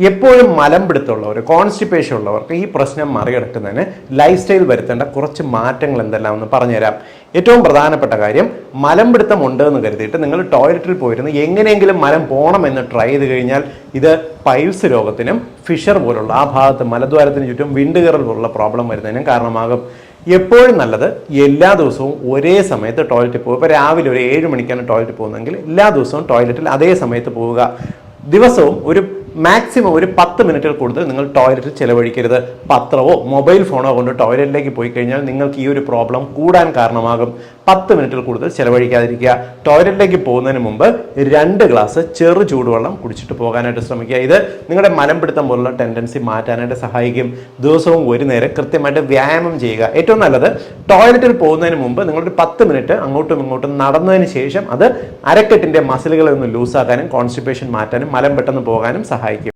എപ്പോഴും മലമ്പിടുത്തമുള്ളവർ, കോൺസ്റ്റിപ്പേഷൻ ഉള്ളവർക്ക് ഈ പ്രശ്നം മറികടക്കുന്നതിന് ലൈഫ് സ്റ്റൈൽ വരുത്തേണ്ട കുറച്ച് മാറ്റങ്ങൾ എന്തെല്ലാം എന്ന് പറഞ്ഞുതരാം. ഏറ്റവും പ്രധാനപ്പെട്ട കാര്യം, മലമ്പിടുത്തം ഉണ്ട് എന്ന് കരുതിയിട്ട് നിങ്ങൾ ടോയ്ലറ്റിൽ പോയിരുന്ന് എങ്ങനെയെങ്കിലും മലം പോകണമെന്ന് ട്രൈ ചെയ്ത് കഴിഞ്ഞാൽ ഇത് പൈൽസ് രോഗത്തിനും ഫിഷർ പോലുള്ള ആ ഭാഗത്ത് മലദ്വാരത്തിന് ചുറ്റും വിണ്ടുകീറൽ പോലുള്ള പ്രോബ്ലം വരുന്നതിനും കാരണമാകും. എപ്പോഴും നല്ലത് എല്ലാ ദിവസവും ഒരേ സമയത്ത് ടോയ്ലറ്റിൽ പോകുക. ഇപ്പോൾ രാവിലെ ഒരു 7 മണിക്കാണ് ടോയ്ലറ്റിൽ പോകുന്നതെങ്കിൽ എല്ലാ ദിവസവും ടോയ്ലറ്റിൽ അതേ സമയത്ത് പോവുക. ദിവസവും ഒരു മാക്സിമം ഒരു 10 മിനിറ്റിൽ കൂടുതൽ നിങ്ങൾ ടോയ്ലറ്റിൽ ചിലവഴിക്കരുത്. പത്രമോ മൊബൈൽ ഫോണോ കൊണ്ട് ടോയ്ലറ്റിലേക്ക് പോയി കഴിഞ്ഞാൽ നിങ്ങൾക്ക് ഈ ഒരു പ്രോബ്ലം കൂടാൻ കാരണമാകും. 10 മിനിറ്റിൽ കൂടുതൽ ചിലവഴിക്കാതിരിക്കുക. ടോയ്ലറ്റിലേക്ക് പോകുന്നതിന് മുമ്പ് 2 ഗ്ലാസ് ചെറു ചൂടുവെള്ളം കുടിച്ചിട്ട് പോകാനായിട്ട് ശ്രമിക്കുക. ഇത് നിങ്ങളുടെ മലമ്പിടുത്തം പോലുള്ള ടെൻഡൻസി മാറ്റാനായിട്ട് സഹായിക്കും. ദിവസവും ഒരു നേരം കൃത്യമായിട്ട് വ്യായാമം ചെയ്യുക. ഏറ്റവും നല്ലത് ടോയ്ലറ്റിൽ പോകുന്നതിന് മുമ്പ് നിങ്ങളൊരു 10 മിനിറ്റ് അങ്ങോട്ടും ഇങ്ങോട്ടും നടന്നതിന് ശേഷം അത് അരക്കെട്ടിന്റെ മസിലുകളെ ഒന്ന് ലൂസാക്കാനും കോൺസ്റ്റിപ്പേഷൻ മാറ്റാനും മലം പെട്ടെന്ന് പോകാനും സഹായിക്കും.